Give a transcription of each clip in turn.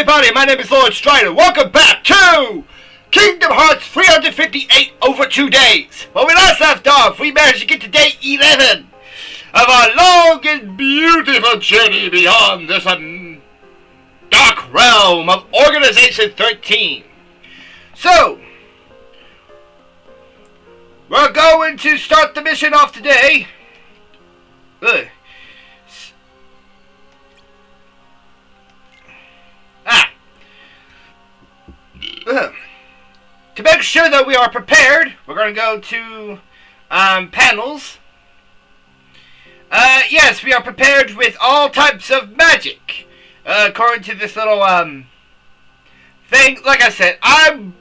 everybody, my name is Lord Strider. Welcome back to Kingdom Hearts 358 over 2 days. When we last left off, we managed to get to day 11 of our long and beautiful journey beyond this dark realm of Organization 13. So, we're going to start the mission off today. To make sure that we are prepared, we're going to go to panels. Yes, we are prepared with all types of magic. According to this little thing, like I said, I'm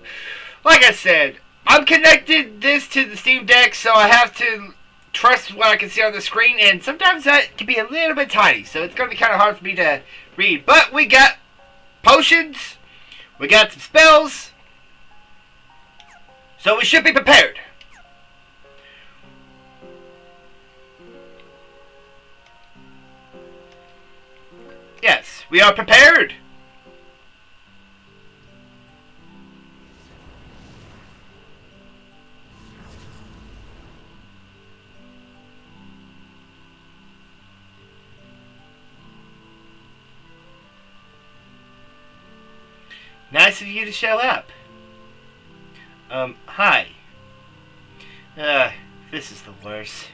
connected this to the Steam Deck, so I have to trust what I can see on the screen, and sometimes that can be a little bit tiny, so it's going to be kind of hard for me to read. But we got potions, we got some spells, so we should be prepared. Yes, we are prepared. Nice of you to show up. Hi. This is the worst.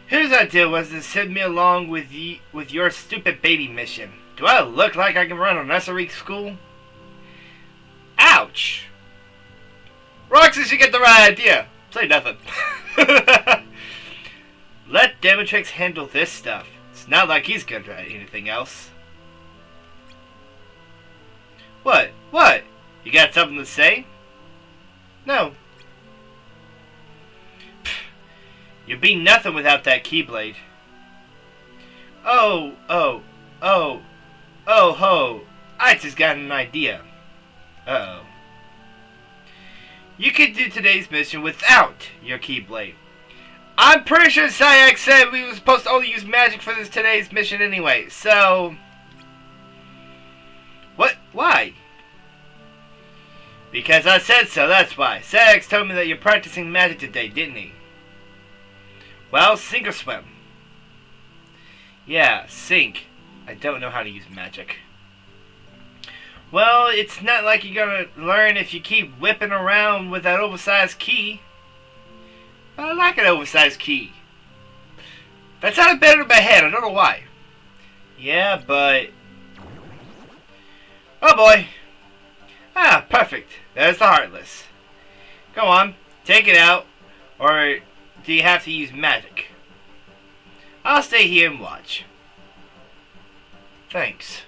Whose idea was to send me along with your stupid baby mission? Do I look like I can run a nursery school? Ouch! Roxas, you get the right idea. Say nothing. Let Demetrix handle this stuff. It's not like he's good at anything else. What? What? You got something to say? No. You'd be nothing without that Keyblade. Oh, ho. I just got an idea. Uh-oh. You could do today's mission without your Keyblade. I'm pretty sure Sayak said we were supposed to only use magic for this today's mission anyway, so... What? Why? Because I said so, that's why. Sayak told me that you're practicing magic today, didn't he? Well, sink or swim. Yeah, sink. I don't know how to use magic. Well, it's not like you're gonna learn if you keep whipping around with that oversized key. But I like an oversized key. That sounded better in my head, I don't know why. Yeah, but... Oh boy. Ah, perfect. There's the Heartless. Go on, take it out. Or... do you have to use magic? I'll stay here and watch. Thanks.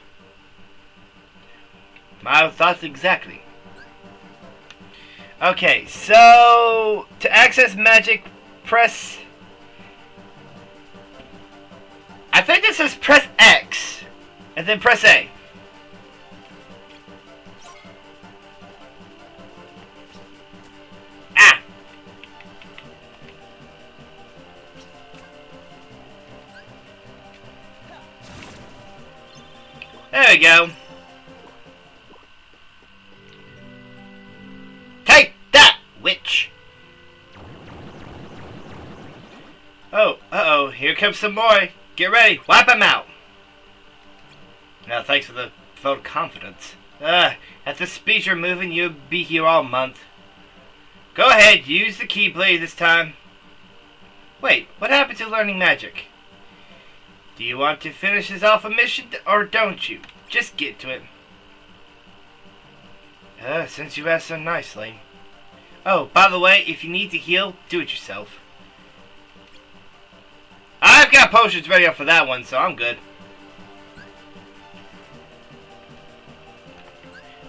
My thoughts exactly. Okay, so to access magic, press... I think this says press X, and then press A. There we go. Take that, witch! Oh, uh-oh, here comes some more. Get ready, wipe them out. Now, thanks for the vote of confidence. At the speed you're moving, you'll be here all month. Go ahead, use the Keyblade this time. Wait, what happened to learning magic? Do you want to finish this alpha mission, or don't you? Just get to it. Since you asked so nicely. Oh, by the way, if you need to heal, do it yourself. I've got potions ready up for that one, so I'm good.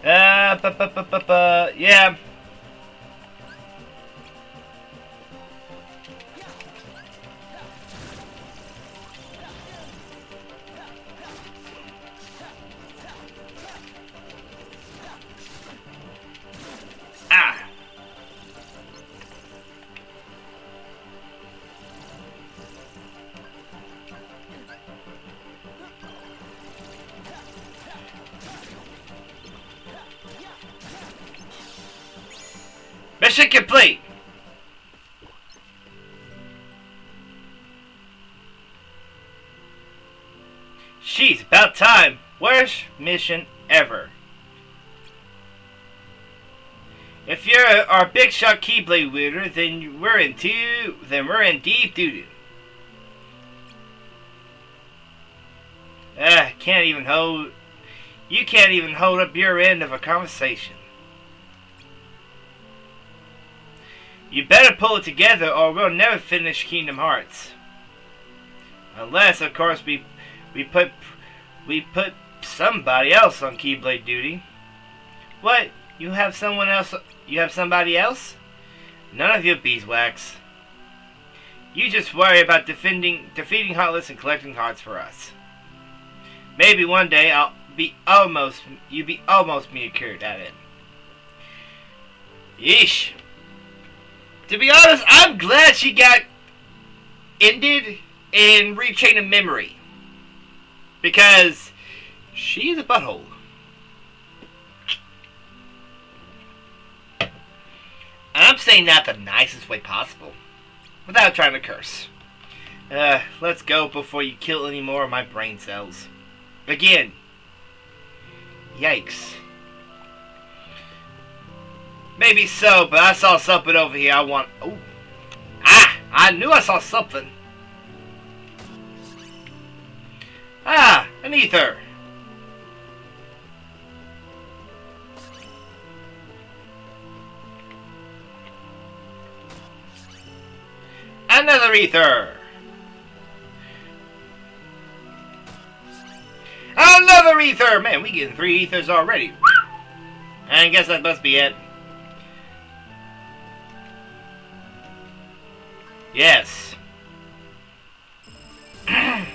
Yeah. Mission complete! She's about time. Worst mission ever. If you're our big shot Keyblade wielder, then we're in deep doo-doo. You can't even hold up your end of a conversation. You better pull it together or we'll never finish Kingdom Hearts. Unless, of course, we put somebody else on Keyblade duty. What? You have someone else? You have somebody else? None of your beeswax. You just worry about defeating Heartless and collecting hearts for us. Maybe one day you'll be almost me cured at it. Yeesh. To be honest, I'm glad she got ended in Rechain of Memory. Because she's a butthole. And I'm saying that the nicest way possible. Without trying to curse. Let's go before you kill any more of my brain cells. Again. Yikes. Maybe so, but I saw something over here I want... Oh. Ah! I knew I saw something. Ah! An ether. Another ether. Another ether! Man, we getting 3 ethers already. I guess that must be it. Yes. We're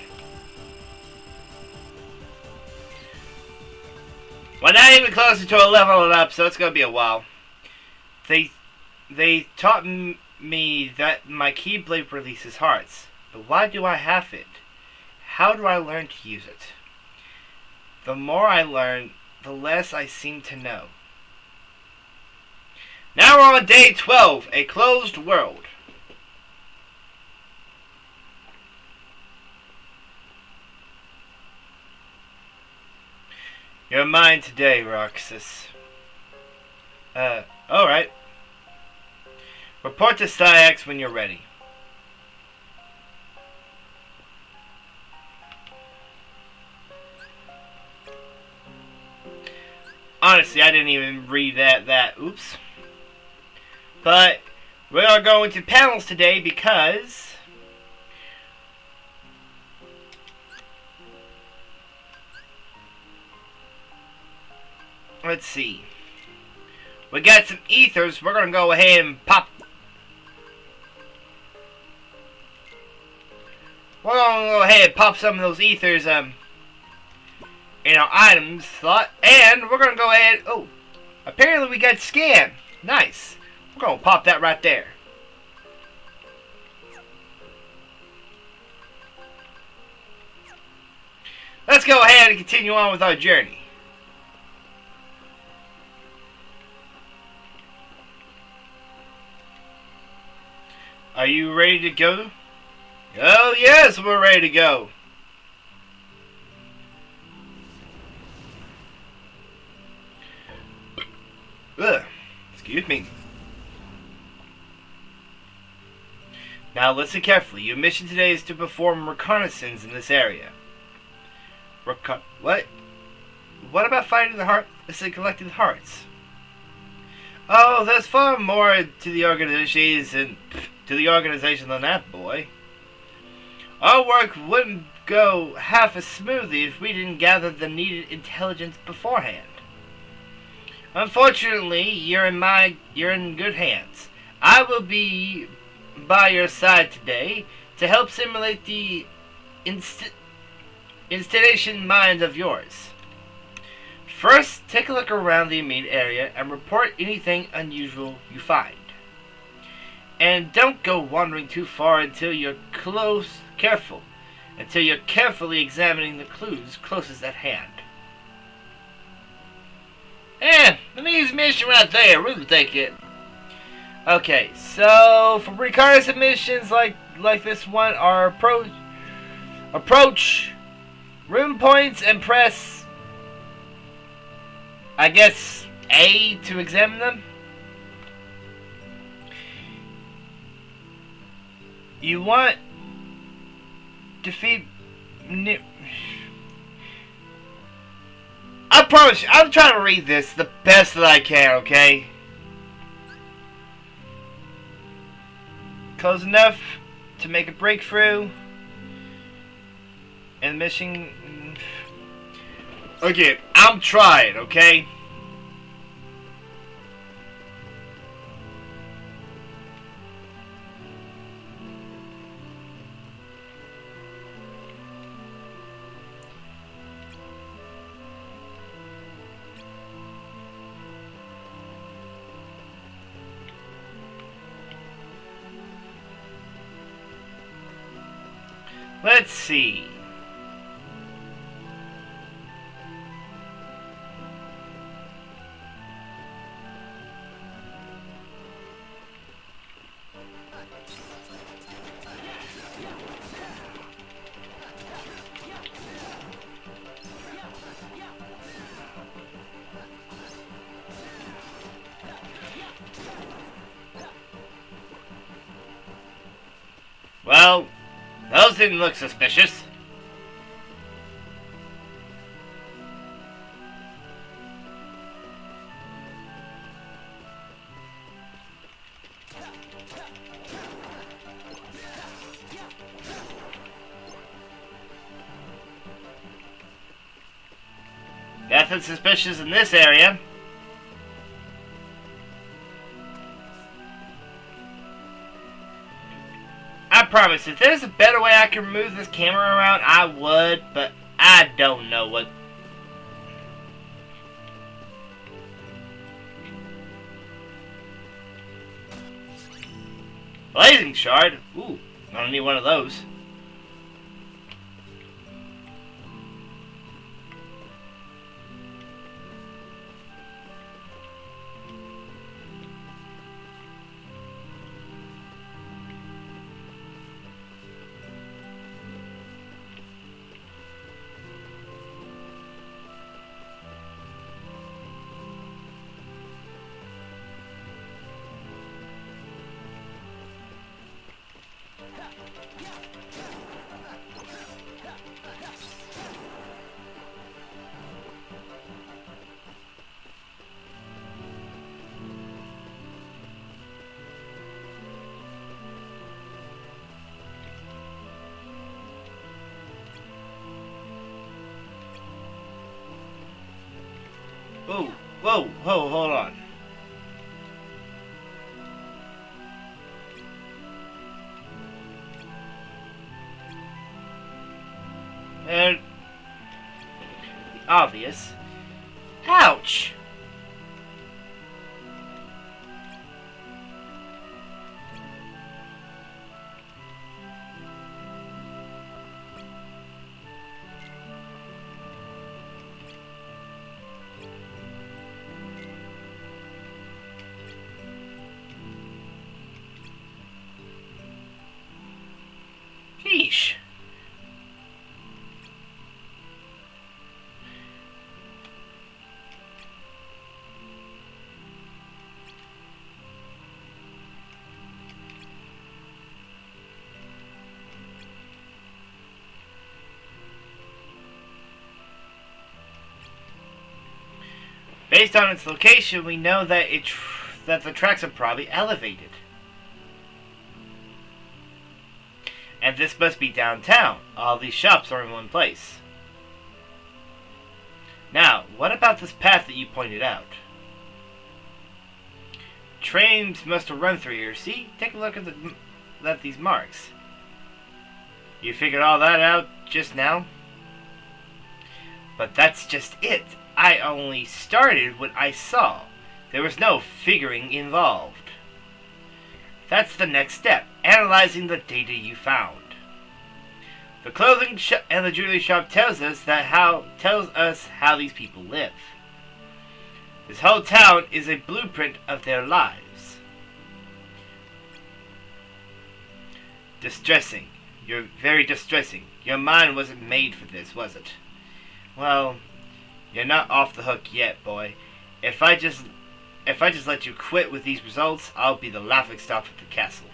not even closer to a leveling up, so it's gonna be a while. They taught me that my Keyblade releases hearts, but why do I have it? How do I learn to use it? The more I learn, the less I seem to know. Now we're on day 12, a closed world. You're mine today, Roxas. Alright. Report to Syax when you're ready. Honestly, I didn't even read that. Oops. But we are going to panels today because... Let's see. We got some ethers. We're going to go ahead and pop... We're going to go ahead and pop some of those ethers, in our items slot, and we're gonna go ahead. Oh, apparently we got scan. Nice. We're gonna pop that right there. Let's go ahead and continue on with our journey. Are you ready to go? Oh yes, we're ready to go. Ugh, excuse me. Now listen carefully. Your mission today is to perform reconnaissance in this area. What? What about finding the heart? Let's say collecting hearts. Oh, there's far more to the organization than that, boy. Our work wouldn't go half as smoothly if we didn't gather the needed intelligence beforehand. Unfortunately, you're in good hands. I will be by your side today to help simulate the installation mind of yours. First, take a look around the immediate area and report anything unusual you find. And don't go wandering too far until you're carefully examining the clues closest at hand. An easy mission right there, really take it. Okay, so for reconnaissance missions like this one are approach room points and press, I guess, A to examine them. You want defeat. I promise you, I'm trying to read this the best that I can, okay? Close enough to make a breakthrough. And mission. Okay, I'm trying, okay? Let's see. Well, those didn't look suspicious. Nothing suspicious in this area. I promise, if there's a better way I can move this camera around, I would, but I don't know what. Blazing shard? Ooh, I don't need one of those. Whoa, hold on. And obvious. Ouch! Sheesh. Based on its location, we know that that the tracks are probably elevated. And this must be downtown. All these shops are in one place. Now, what about this path that you pointed out? Trains must have run through here. See? Take a look at these marks. You figured all that out just now? But that's just it. I only started what I saw. There was no figuring involved. That's the next step, analyzing the data you found. The clothing shop and the jewelry shop tells us how these people live. This whole town is a blueprint of their lives. Distressing. You're very distressing. Your mind wasn't made for this, was it? Well, you're not off the hook yet, boy. If I just let you quit with these results, I'll be the laughingstock of the castle.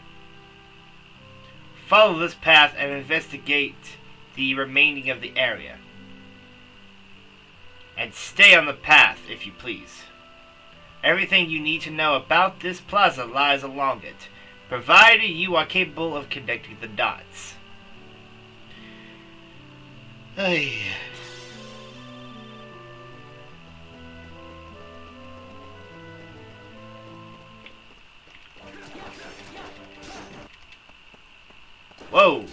Follow this path and investigate the remaining of the area. And stay on the path, if you please. Everything you need to know about this plaza lies along it, provided you are capable of connecting the dots. Ay. Whoa!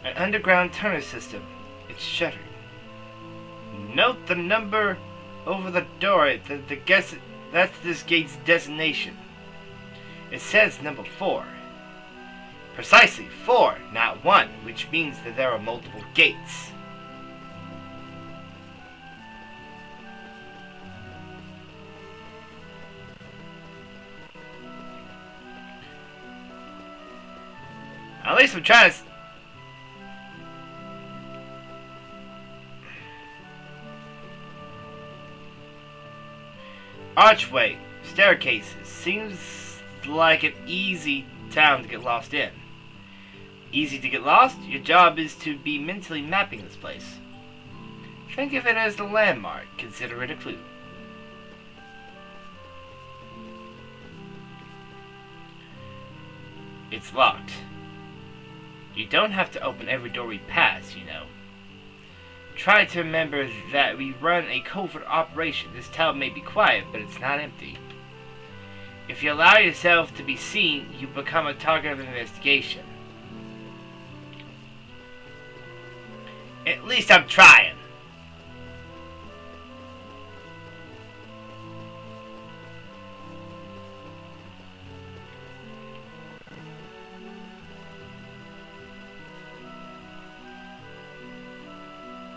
An underground tunnel system. It's shuttered. Note the number over the door. That's this gate's designation. It says number 4. Precisely 4, not 1, which means that there are multiple gates. At least I'm trying to... Archway, staircases. Seems like an easy town to get lost in. Easy to get lost? Your job is to be mentally mapping this place. Think of it as a landmark. Consider it a clue. It's locked. You don't have to open every door we pass, you know. Try to remember that we run a covert operation. This town may be quiet, but it's not empty. If you allow yourself to be seen, you become a target of investigation. At least I'm trying.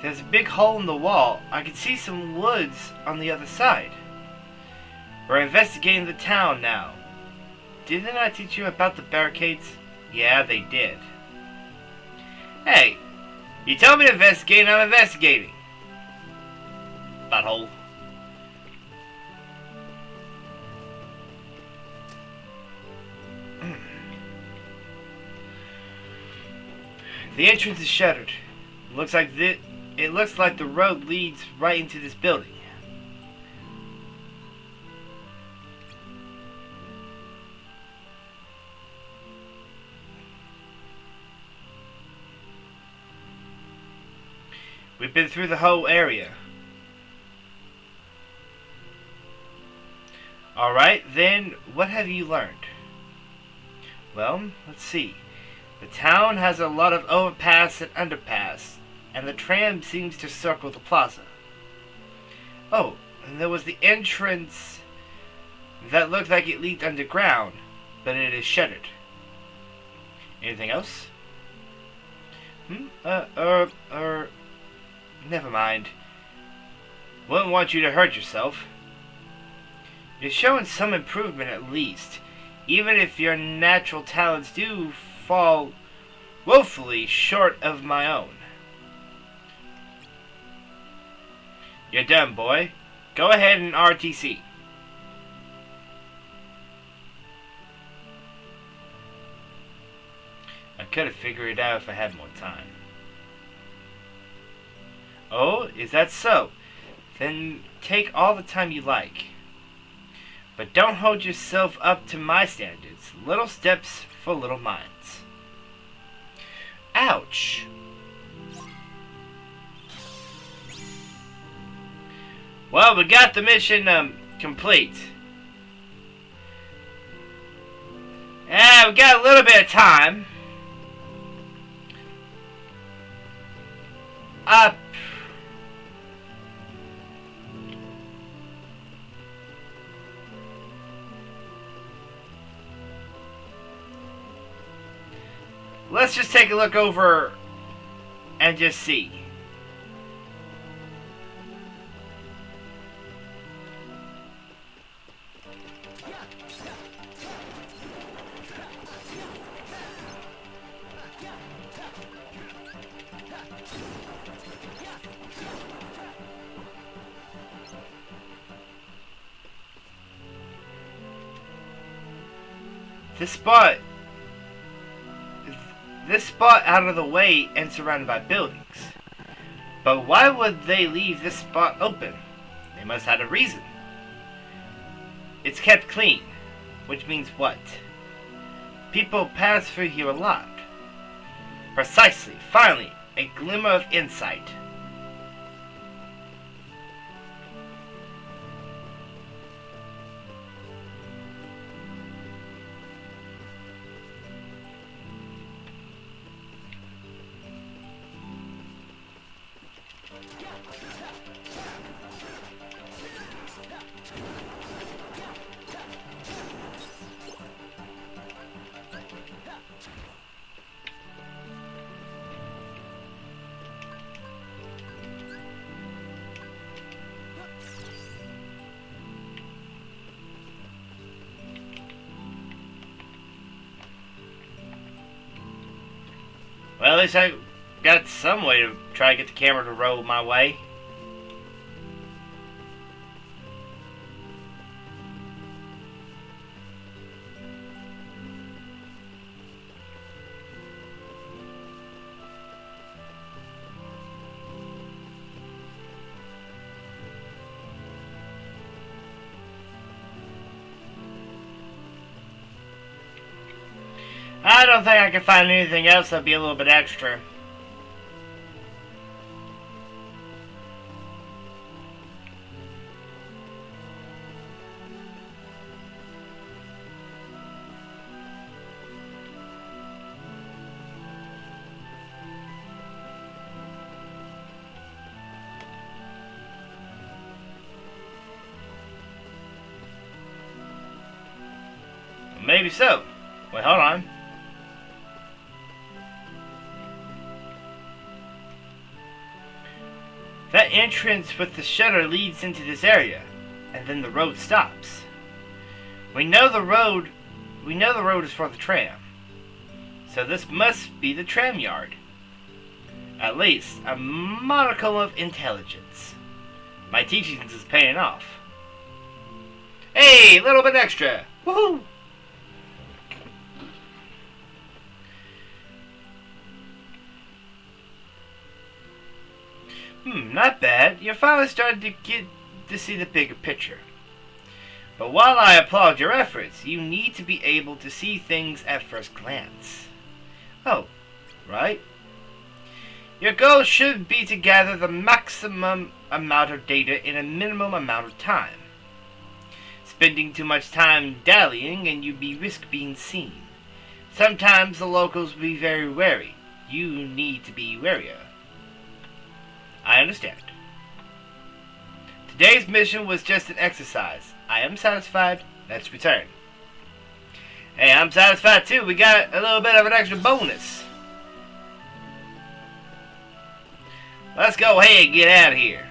There's a big hole in the wall. I can see some woods on the other side. We're investigating the town now. Didn't I teach you about the barricades? Yeah, they did. Hey, you told me to investigate and I'm investigating. Butthole. The entrance is shuttered. It looks like the road leads right into this building. We've been through the whole area. Alright, then what have you learned? Well, let's see. The town has a lot of overpass and underpass, and the tram seems to circle the plaza. Oh, and there was the entrance that looked like it leaked underground, but it is shuttered. Anything else? Never mind. Wouldn't want you to hurt yourself. You're showing some improvement at least, even if your natural talents do fall woefully short of my own. You're done, boy. Go ahead and RTC. I could have figured it out if I had more time. Oh, is that so? Then take all the time you like. But don't hold yourself up to my standards. Little steps for little minds. Ouch. Well, we got the mission complete. We got a little bit of time. Let's just take a look over and just see. This spot out of the way and surrounded by buildings. But why would they leave this spot open? They must have a reason. It's kept clean, which means what? People pass through here a lot. Precisely, finally, a glimmer of insight. Well, at least I got some way to try to get the camera to roll my way. I don't think I can find anything else that'd be a little bit extra. Maybe so. Wait, hold on. That entrance with the shutter leads into this area, and then the road stops. We know the road is for the tram. So this must be the tram yard. At least a modicum of intelligence. My teachings is paying off. Hey, a little bit extra. Woohoo! Not bad. You're finally starting to get to see the bigger picture. But while I applaud your efforts, you need to be able to see things at first glance. Oh, right. Your goal should be to gather the maximum amount of data in a minimum amount of time. Spending too much time dallying and you risk being seen. Sometimes the locals will be very wary. You need to be warier. I understand. Today's mission was just an exercise. I am satisfied. Let's return. Hey, I'm satisfied too. We got a little bit of an extra bonus. Let's go ahead and get out of here.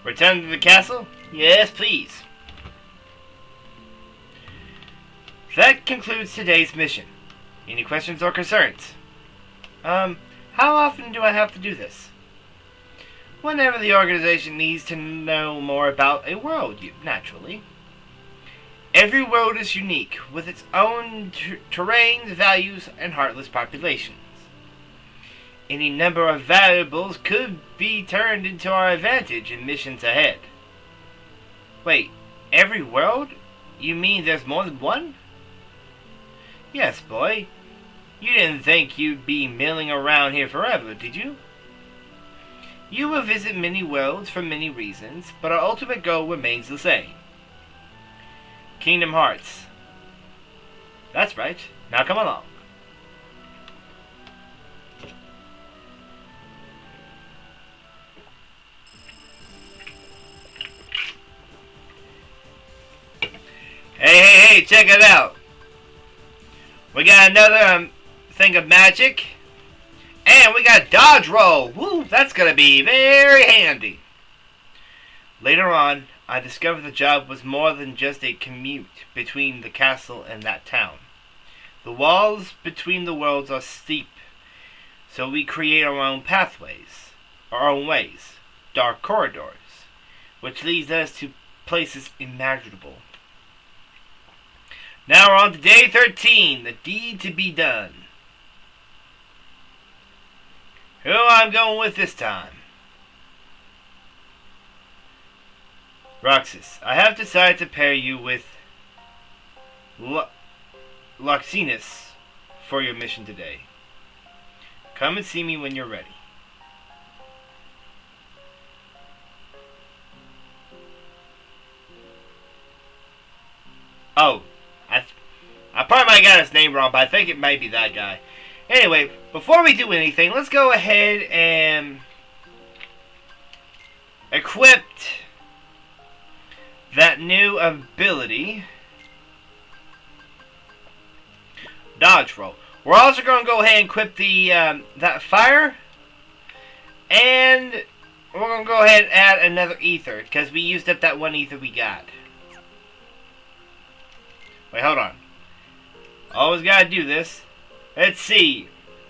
Return to the castle? Yes, please. That concludes today's mission. Any questions or concerns? How often do I have to do this? Whenever the organization needs to know more about a world, naturally. Every world is unique, with its own terrains, values, and heartless populations. Any number of variables could be turned into our advantage in missions ahead. Wait, every world? You mean there's more than one? Yes, boy. You didn't think you'd be milling around here forever, did you? You will visit many worlds for many reasons, but our ultimate goal remains the same. Kingdom Hearts. That's right. Now come along. Hey, check it out. We got another thing of magic. And we got dodge roll. Woo, that's going to be very handy. Later on, I discovered the job was more than just a commute between the castle and that town. The walls between the worlds are steep, so we create our own pathways, our own ways, dark corridors, which leads us to places imaginable. Now we're on to day 13, the deed to be done. Who I'm going with this time? Roxas, I have decided to pair you with Loxinus for your mission today. Come and see me when you're ready. Oh, I probably might have got his name wrong, but I think it might be that guy. Anyway, before we do anything, let's go ahead and equip that new ability, dodge roll. We're also going to go ahead and equip the that fire, and we're going to go ahead and add another ether because we used up that one ether we got. Wait, hold on. Always gotta do this. Let's see.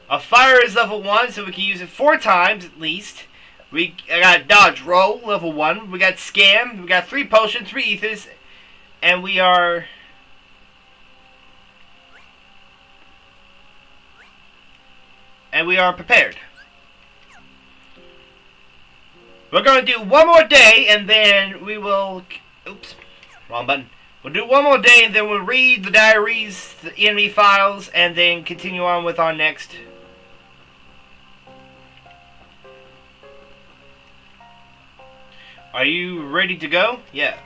A fire is level 1, so we can use it 4 times at least. I got dodge roll, level 1. We got scam. We got 3 potions, 3 ethers. And we are... prepared. We're going to do one more day, and then we will... Oops. Wrong button. We'll do one more day, and then we'll read the diaries, the enemy files, and then continue on with our next... Are you ready to go? Yeah.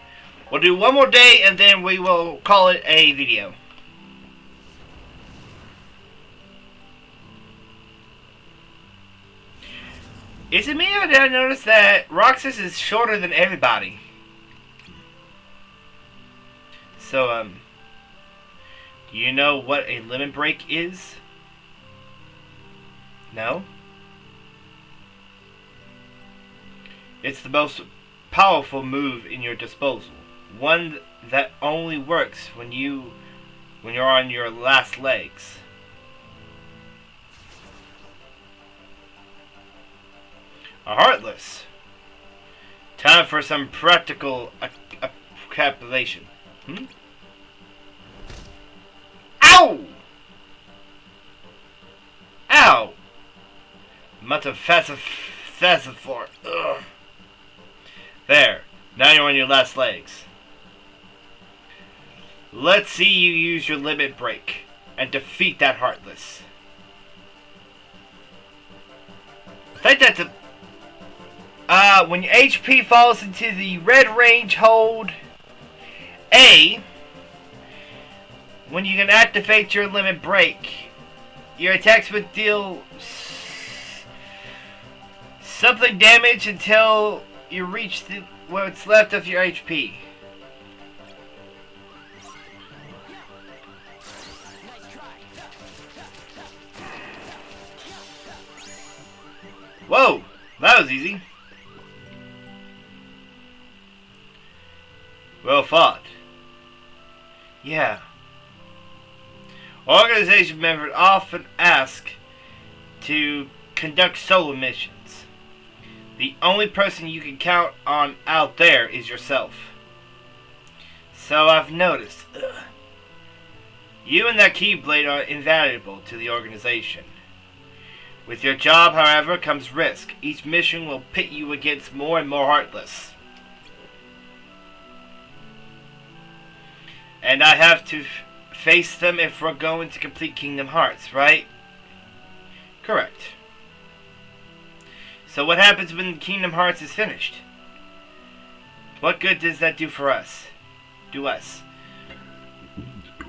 We'll do one more day, and then we will call it a video. Is it me, or did I notice that Roxas is shorter than everybody? So, do you know what a limit break is? No? It's the most powerful move in your disposal. One that only works when you're on your last legs. A Heartless. Time for some practical calculation. Ow! Ow! Metaphasifor. Ugh. There. Now you're on your last legs. Let's see you use your limit break and defeat that Heartless. I think that's a... when your HP falls into the red range, hold A. When you can activate your limit break, your attacks would deal something damage until you reach what's left of your HP. Whoa, that was easy. Well fought. Yeah. Organization members often ask to conduct solo missions. The only person you can count on out there is yourself. So I've noticed. You and that Keyblade are invaluable to the organization. With your job, however, comes risk. Each mission will pit you against more and more Heartless. And I have to face them if we're going to complete Kingdom Hearts, right? Correct. So what happens when Kingdom Hearts is finished? What good does that do for us?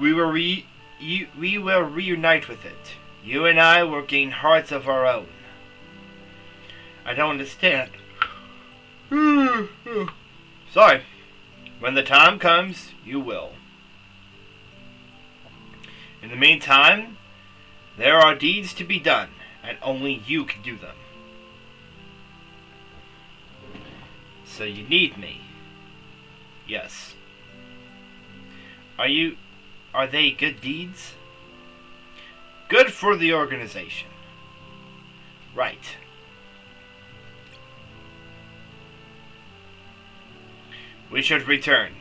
We will we will reunite with it. You and I will gain hearts of our own. I don't understand. Sorry. When the time comes, you will. In the meantime, there are deeds to be done, and only you can do them. So you need me. Yes. Are they good deeds? Good for the organization. Right. We should return.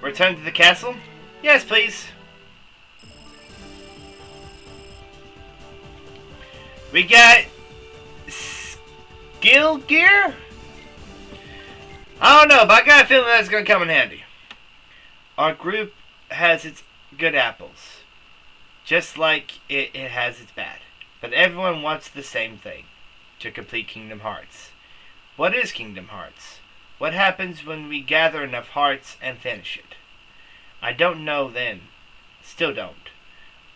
Return to the castle? Yes, please. We got skill gear? I don't know, but I got a feeling that's going to come in handy. Our group has its good apples, just like it has its bad. But everyone wants the same thing, to complete Kingdom Hearts. What is Kingdom Hearts? What happens when we gather enough hearts and finish it? I don't know then. Still don't.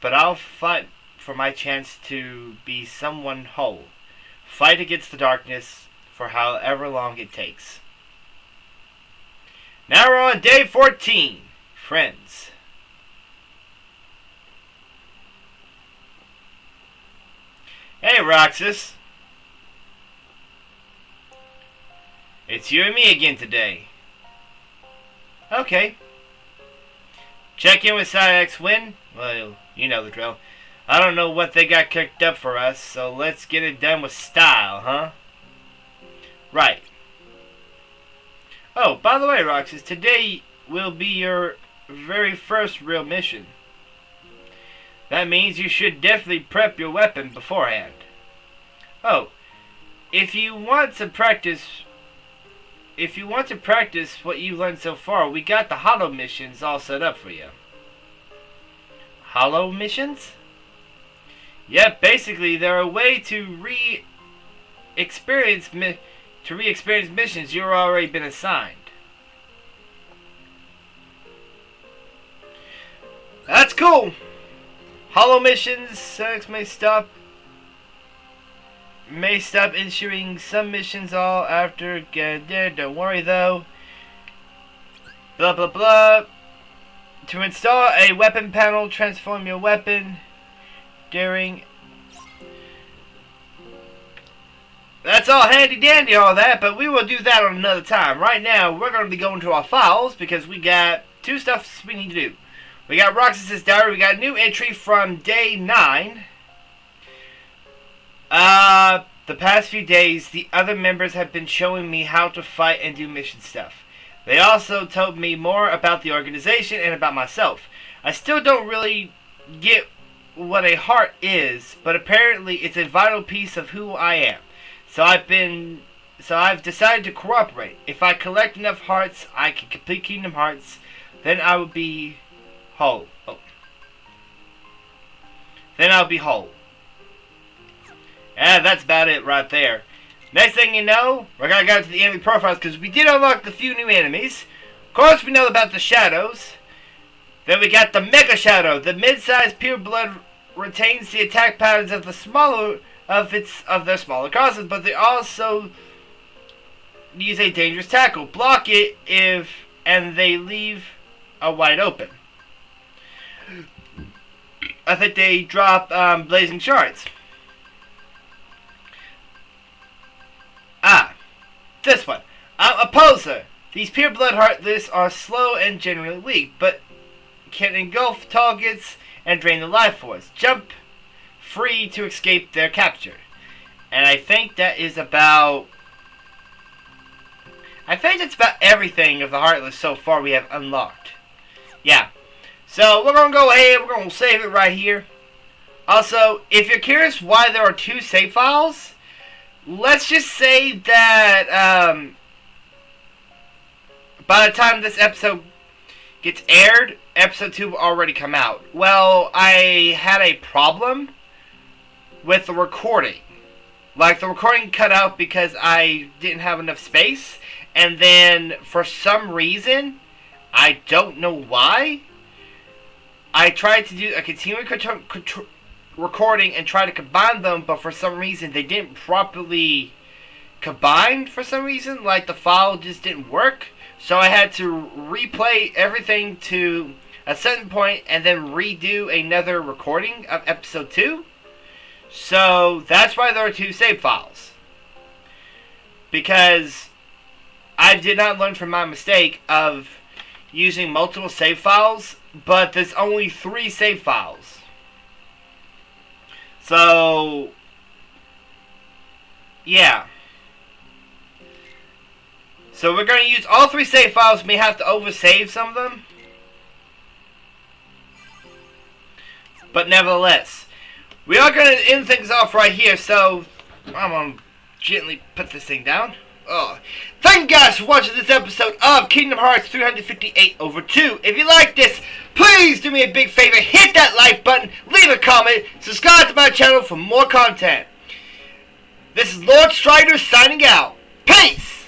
But I'll fight for my chance to be someone whole. Fight against the darkness for however long it takes. Now we're on day 14. Friends. Hey, Roxas. It's you and me again today. Okay. Check in with Cyx when? Well, you know the drill. I don't know what they got cooked up for us, so let's get it done with style, huh? Right. Oh, by the way, Roxas, today will be your very first real mission. That means you should definitely prep your weapon beforehand. Oh, if you want to practice what you've learned so far, we got the hollow missions all set up for you. Hollow missions? Yep, basically they're a way to re-experience missions you've already been assigned. That's cool. Hollow missions, Cyx may stop issuing some missions all after getting there. Don't worry though. Blah blah blah. To install a weapon panel, transform your weapon during. That's all handy dandy, all that, but we will do that on another time. Right now, we're going to be going to our files because we got two stuff we need to do. We got Roxas's diary. We got a new entry from day 9. The past few days, the other members have been showing me how to fight and do mission stuff. They also told me more about the organization and about myself. I still don't really get what a heart is, but apparently it's a vital piece of who I am. So I've decided to cooperate. If I collect enough hearts, I can complete Kingdom Hearts. Then I will be whole. Oh. Then I'll be whole. And that's about it right there. Next thing you know, we're going to go to the enemy profiles because we did unlock the few new enemies. Of course, we know about the shadows. Then we got the Mega Shadow. The mid-sized pure blood retains the attack patterns of the smaller of their smaller crosses, but they also use a dangerous tackle. Block it and they leave a wide open. I think they drop blazing shards. This one. Opposer. These pure blood heartless are slow and generally weak, but can engulf targets and drain the life force. Jump free to escape their capture. And I think that is about... I think that's about everything of the heartless so far we have unlocked. Yeah. So we're going to go ahead. We're going to save it right here. Also, if you're curious why there are 2 save files... Let's just say that by the time this episode gets aired, episode 2 will already come out. Well, I had a problem with the recording. Like, the recording cut out because I didn't have enough space. And then, for some reason, I don't know why, I tried to do a continuous recording and try to combine them, but for some reason they didn't properly combine for some reason. Like, the file just didn't work. So I had to replay everything to a certain point and then redo another recording of episode 2. So that's why there are 2 save files. Because I did not learn from my mistake of using multiple save files, but there's only 3 save files. So, yeah. So we're going to use all 3 save files. We may have to oversave some of them. But nevertheless, we are going to end things off right here. So, I'm going to gently put this thing down. Oh. Thank you guys for watching this episode of Kingdom Hearts 358/2. If you like this, please do me a big favor. Hit that like button, leave a comment, subscribe to my channel for more content. This is Lord Strider signing out. Peace!